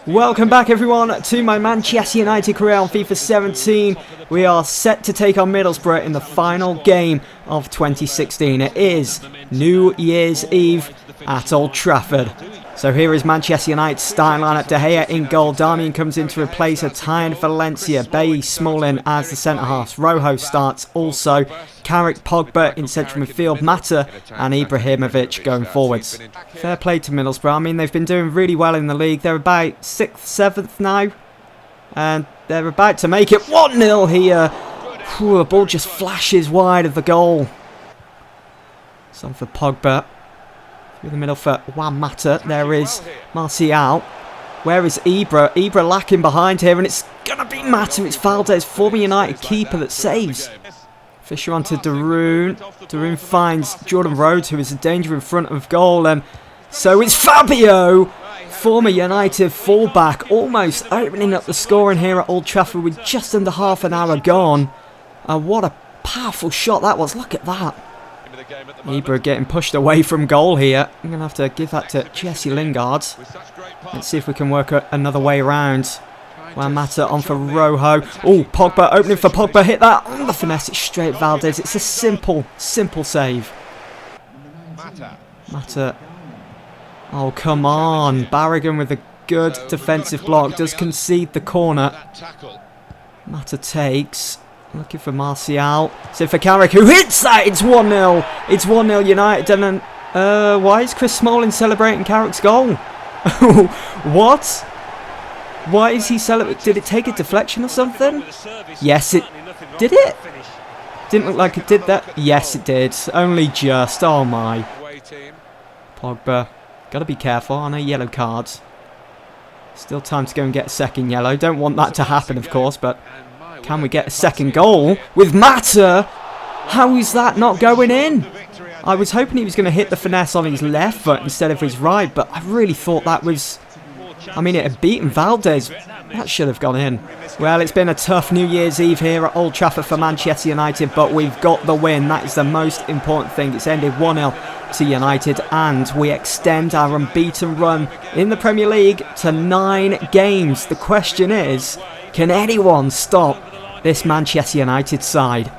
Welcome back everyone to my Manchester United career on FIFA 17. We are set to take on Middlesbrough in the final game of 2016. It is New Year's Eve at Old Trafford. So here is Manchester United's starting lineup. De Gea in goal. Darmian comes in to replace a tired Valencia. Bailly, Smalling as the centre-halves. Rojo starts also. Carrick, Pogba in central midfield. Mata and Ibrahimovic going forwards. Fair play to Middlesbrough. I mean, they've been doing really well in the league. They're about 6th, 7th now. And they're about to make it 1-0 here. The ball just flashes wide of the goal. It's on for Pogba. Through the middle for Juan Mata. There is Martial. Where is Ibra? Ibra lacking behind here, and it's going to be Mata. It's Valdez, former United keeper, that saves. Fisher onto Darun. Darun finds Jordan Rhodes, who is a danger in front of goal, and so it's Fabio, former United fullback, almost opening up the scoring here at Old Trafford with just under half an hour gone. What a powerful shot that was. Look at that. Ibra getting pushed away from goal here. I'm going to have to give that to Jesse Lingard. Let's see if we can work another way around. Juan Mata on for Rojo. Oh, Pogba opening for Pogba. Hit that on the finesse. It's straight Valdez. It's a simple save. Mata. Oh, come on. Barragan with a good defensive block. Does concede the corner. Mata takes. Looking for Martial. So for Carrick, who hits that. It's 1-0. It's 1-0 United. And then, why is Chris Smalling celebrating Carrick's goal? What? Why is he celebrating? Did it take a deflection or something? Yes, it did. It didn't look like it did that. Yes, it did. Only just. Oh my. Pogba. Got to be careful. I know yellow cards. Still time to go and get a second yellow. Don't want that to happen, of course, but can we get a second goal with Mata? How is that not going in? I was hoping he was going to hit the finesse on his left foot instead of his right, but I really thought that was... I mean, it had beaten Valdez. That should have gone in. Well, it's been a tough New Year's Eve here at Old Trafford for Manchester United, but we've got the win. That is the most important thing. It's ended 1-0 to United, and we extend our unbeaten run in the Premier League to 9 games. The question is, can anyone stop this Manchester United side?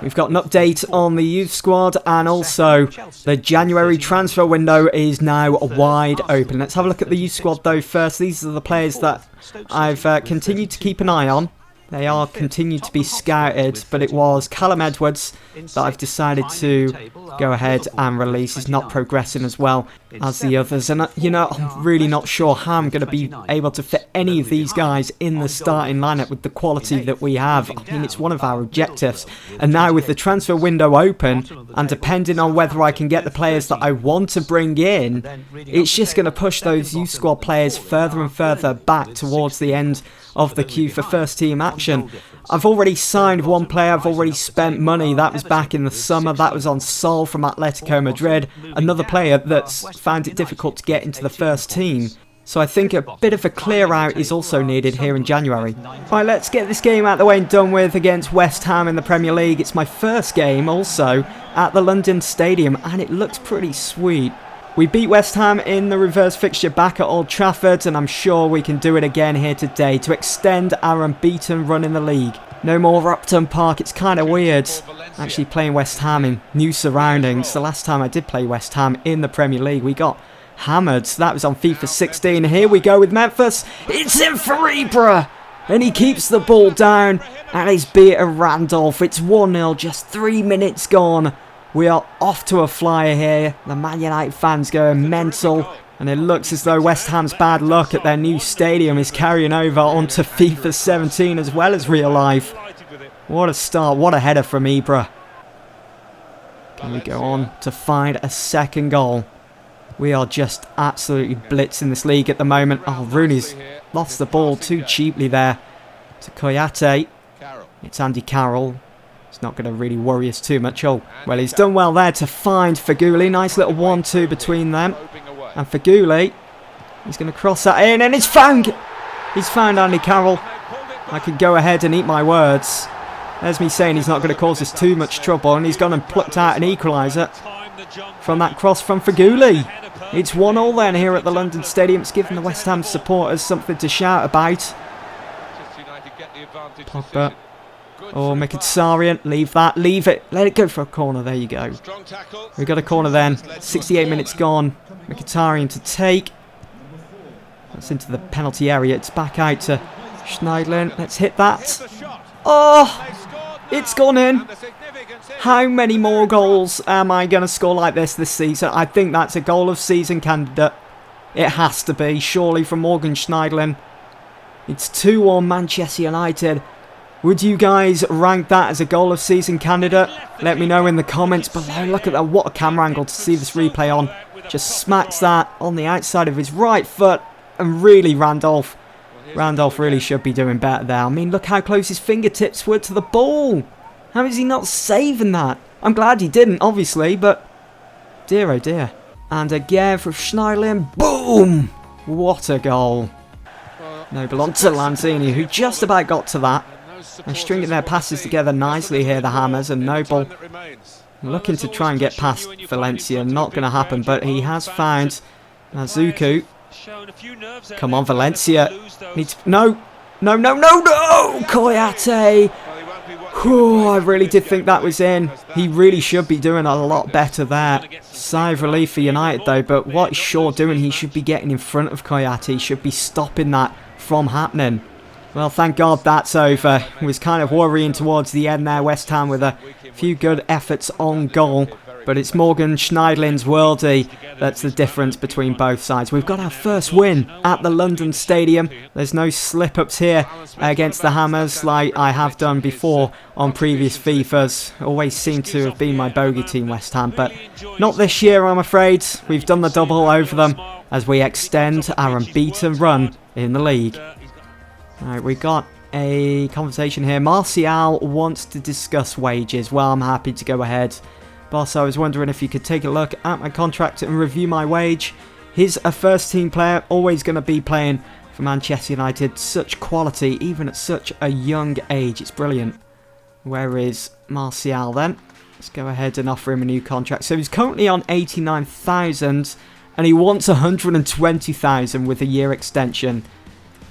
We've got an update on the youth squad, and also the January transfer window is now wide open. Let's have a look at the youth squad though first. These are the players that I've continued to keep an eye on. They are continued to be scouted, but it was Callum Edwards that I've decided to go ahead and release. He's not progressing as well as the others. And, you know, I'm really not sure how I'm going to be able to fit any of these guys in the starting lineup with the quality that we have. I mean, it's one of our objectives. And now with the transfer window open, and depending on whether I can get the players that I want to bring in, it's just going to push those youth squad players further and further back towards the end of the queue for first team action. I've already signed one player, I've already spent money. That was back in the summer. That was on Sol from Atletico Madrid. Another player that's found it difficult to get into the first team. So I think a bit of a clear out is also needed here in January. Right, let's get this game out of the way and done with against West Ham in the Premier League. It's my first game also at the London Stadium, and it looks pretty sweet. We beat West Ham in the reverse fixture back at Old Trafford, and I'm sure we can do it again here today to extend our unbeaten run in the league. No more Upton Park. It's kind of weird actually playing West Ham in new surroundings. The last time I did play West Ham in the Premier League, we got hammered. That was on FIFA 16. Here we go with Memphis. It's in for Ibra, and he keeps the ball down, and he's beaten Randolph. It's 1-0, just 3 minutes gone. We are off to a flyer here. The Man United fans going mental. And it looks as though West Ham's bad luck at their new stadium is carrying over onto FIFA 17 as well as real life. What a start. What a header from Ibra. Can we go on to find a second goal? We are just absolutely blitzing this league at the moment. Oh, Rooney's lost the ball too cheaply there to Koyate. It's Andy Carroll. It's not going to really worry us too much. Oh, well, he's done well there to find Feghouli. Nice little 1-2 between them. And Feghouli, he's going to cross that in, and he's found Andy Carroll. I could go ahead and eat my words. There's me saying he's not going to cause us too much trouble, and he's gone and plucked out an equaliser from that cross from Feghouli. It's 1-1 then here at the London Stadium. It's given the West Ham supporters something to shout about. Pogba. Oh, Mkhitaryan. Leave that. Leave it. Let it go for a corner. There you go. We got a corner then. 68 minutes gone. Mkhitaryan to take. That's into the penalty area. It's back out to Schneidlin. Let's hit that. Oh, it's gone in. How many more goals am I going to score like this season? I think that's a goal of season candidate. It has to be, surely, from Morgan Schneidlin. It's 2-1 Manchester United. Would you guys rank that as a goal of season candidate? Let me know in the comments below. Look at that, what a camera angle to see this replay on. Just smacks that on the outside of his right foot. And really, Randolph really should be doing better there. I mean, look how close his fingertips were to the ball. How is he not saving that? I'm glad he didn't, obviously, but dear oh dear. And again for Schneidlin. Boom! What a goal. Noble on to Lanzini, who just about got to that. They're stringing their passes together nicely here, the Hammers, and Noble looking to try and get past Valencia. Not going to happen, but he has found Nazuku. Come on, Valencia. No! Koyate! Whew, I really did think that was in. He really should be doing a lot better there. Sigh of relief for United though, but what he's sure doing, he should be getting in front of Koyate. He should be stopping that from happening. Well, thank God that's over. It was kind of worrying towards the end there, West Ham, with a few good efforts on goal. But it's Morgan Schneidlin's worldie that's the difference between both sides. We've got our first win at the London Stadium. There's no slip-ups here against the Hammers like I have done before on previous FIFAs. Always seem to have been my bogey team, West Ham, but not this year, I'm afraid. We've done the double over them as we extend our unbeaten run in the league. Alright, we got a conversation here. Martial wants to discuss wages. Well, I'm happy to go ahead. Boss, I was wondering if you could take a look at my contract and review my wage. He's a first team player, always going to be playing for Manchester United. Such quality, even at such a young age. It's brilliant. Where is Martial then? Let's go ahead and offer him a new contract. So he's currently on 89,000 and he wants 120,000 with a year extension.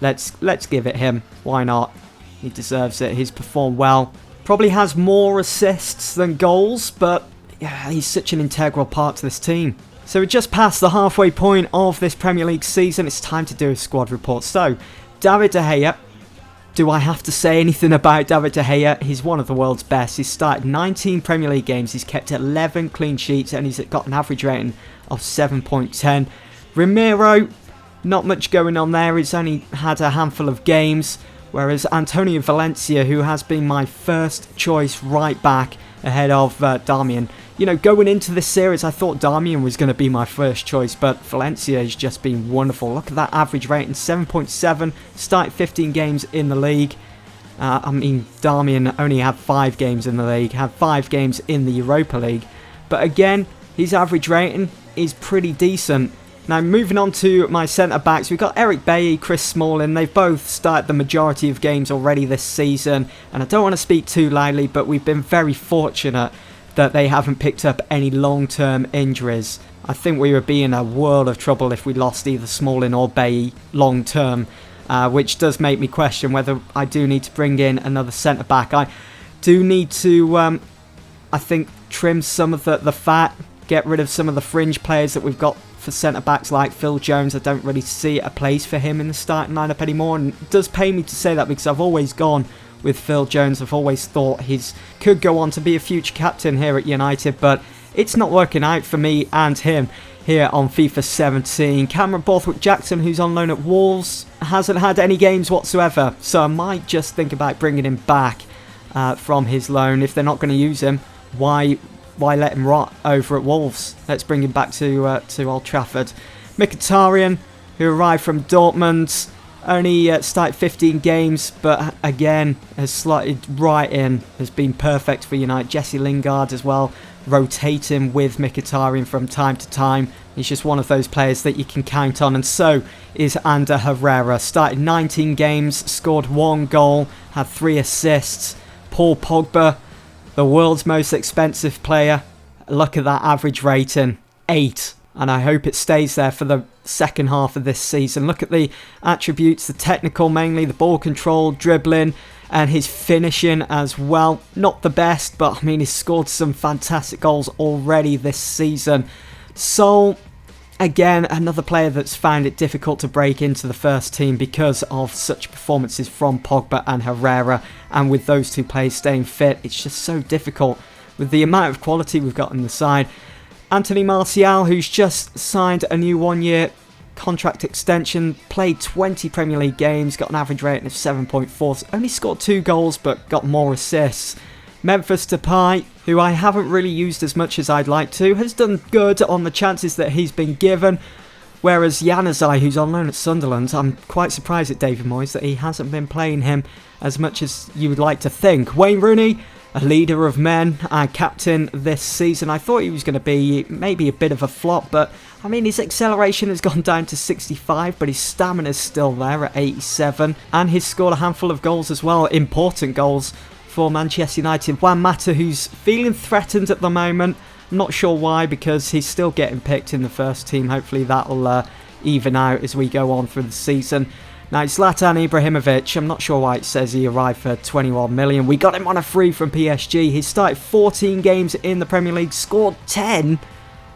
Let's give it him. Why not? He deserves it. He's performed well. Probably has more assists than goals, but yeah, he's such an integral part to this team. So we're just past the halfway point of this Premier League season. It's time to do a squad report. So, David De Gea. Do I have to say anything about David De Gea? He's one of the world's best. He's started 19 Premier League games. He's kept 11 clean sheets and he's got an average rating of 7.10. Ramiro, not much going on there. He's only had a handful of games. Whereas Antonio Valencia, who has been my first choice right back ahead of Darmian. You know, going into this series, I thought Darmian was going to be my first choice, but Valencia has just been wonderful. Look at that average rating, 7.7, started 15 games in the league. I mean, Darmian only had 5 games in the league, had 5 games in the Europa League. But again, his average rating is pretty decent. Now, moving on to my centre-backs, we've got Eric Bailly, Chris Smalling. They've both started the majority of games already this season. And I don't want to speak too loudly, but we've been very fortunate that they haven't picked up any long-term injuries. I think we would be in a world of trouble if we lost either Smalling or Bailly long-term, which does make me question whether I do need to bring in another centre-back. I do need to, I think, trim some of the fat, get rid of some of the fringe players that we've got for centre-backs like Phil Jones. I don't really see a place for him in the starting lineup anymore, and it does pain me to say that because I've always gone with Phil Jones. I've always thought he could go on to be a future captain here at United, but it's not working out for me and him here on FIFA 17. Cameron Borthwick-Jackson, who's on loan at Wolves, hasn't had any games whatsoever, so I might just think about bringing him back from his loan. If they're not going to use him, why let him rot over at Wolves? Let's bring him back to Old Trafford. Mkhitaryan, who arrived from Dortmund, only started 15 games, but again has slotted right in, has been perfect for United. Jesse Lingard as well, rotating with Mkhitaryan from time to time. He's just one of those players that you can count on, and so is Ander Herrera. Started 19 games, scored 1 goal, had 3 assists. Paul Pogba, the world's most expensive player. Look at that average rating, 8. and I hope it stays there for the second half of this season. Look at the attributes, the technical mainly, the ball control, dribbling, and his finishing as well. Not the best, but I mean, he's scored some fantastic goals already this season. So, again, another player that's found it difficult to break into the first team because of such performances from Pogba and Herrera, and with those two players staying fit, it's just so difficult with the amount of quality we've got in the side. Anthony Martial, who's just signed a new one-year contract extension, played 20 Premier League games, got an average rating of 7.4, only scored 2 goals but got more assists. Memphis Depay, who I haven't really used as much as I'd like to, has done good on the chances that he's been given, whereas Januzaj, who's on loan at Sunderland, I'm quite surprised at David Moyes that he hasn't been playing him as much as you would like to think. Wayne Rooney, a leader of men and captain this season. I thought he was going to be maybe a bit of a flop, but I mean, his acceleration has gone down to 65, but his stamina is still there at 87, and he's scored a handful of goals as well, important goals for Manchester United. Juan Mata, who's feeling threatened at the moment. I'm not sure why, because he's still getting picked in the first team. Hopefully that'll even out as we go on through the season. Now, Zlatan Ibrahimovic, I'm not sure why it says he arrived for 21 million. We got him on a free from PSG. He's started 14 games in the Premier League, scored 10,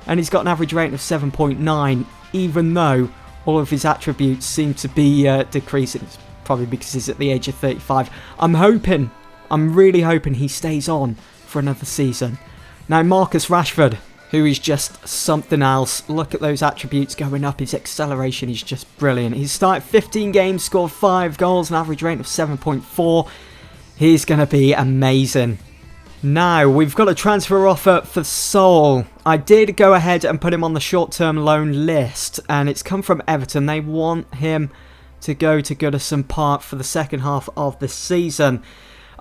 and he's got an average rating of 7.9, even though all of his attributes seem to be decreasing. It's probably because he's at the age of 35. I'm really hoping he stays on for another season. Now, Marcus Rashford, who is just something else. Look at those attributes going up. His acceleration is just brilliant. He's started 15 games, scored 5 goals, an average rating of 7.4. He's going to be amazing. Now, we've got a transfer offer for Sol. I did go ahead and put him on the short-term loan list, and it's come from Everton. They want him to go to Goodison Park for the second half of the season.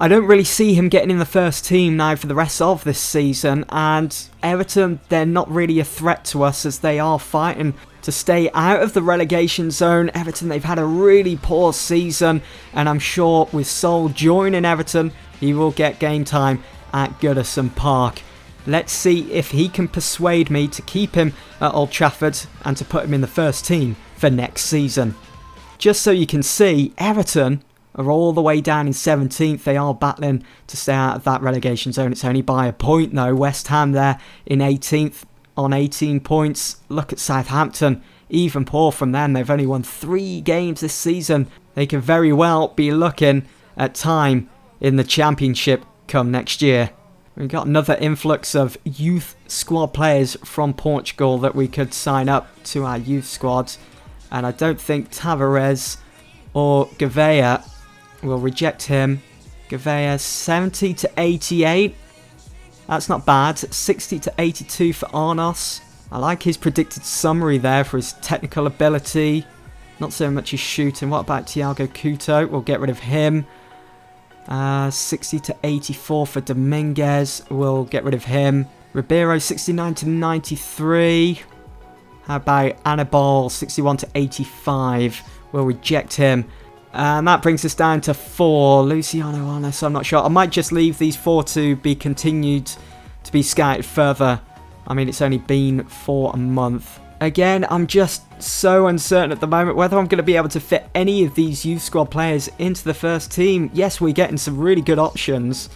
I don't really see him getting in the first team now for the rest of this season, and Everton, they're not really a threat to us as they are fighting to stay out of the relegation zone. Everton, they've had a really poor season, and I'm sure with Sol joining Everton, he will get game time at Goodison Park. Let's see if he can persuade me to keep him at Old Trafford and to put him in the first team for next season. Just so you can see, Everton are all the way down in 17th. They are battling to stay out of that relegation zone. It's only by a point though. West Ham there in 18th on 18 points. Look at Southampton, even poor from them. They've only won 3 games this season. They could very well be looking at time in the Championship come next year. We've got another influx of youth squad players from Portugal that we could sign up to our youth squad, and I don't think Tavares or Gavea will reject him. Gavea 70 to 88. That's not bad. 60 to 82 for Arnos. I like his predicted summary there for his technical ability. Not so much his shooting. What about Thiago Couto? We'll get rid of him. 60 to 84 for Dominguez. We'll get rid of him. Ribeiro 69 to 93. How about Anibal 61 to 85? We'll reject him. And that brings us down to 4. Luciano Arnos, I'm not sure. I might just leave these 4 to be continued to be scouted further. I mean, it's only been for a month. Again, I'm just so uncertain at the moment whether I'm going to be able to fit any of these youth squad players into the first team. Yes, we're getting some really good options,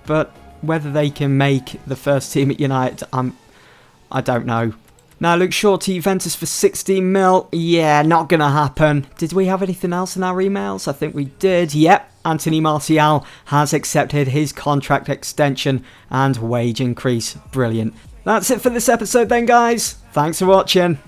but whether they can make the first team at United, I don't know. Now, Luke Shaw to Juventus for 16 mil. Yeah, not going to happen. Did we have anything else in our emails? I think we did. Yep, Anthony Martial has accepted his contract extension and wage increase. Brilliant. That's it for this episode then, guys. Thanks for watching.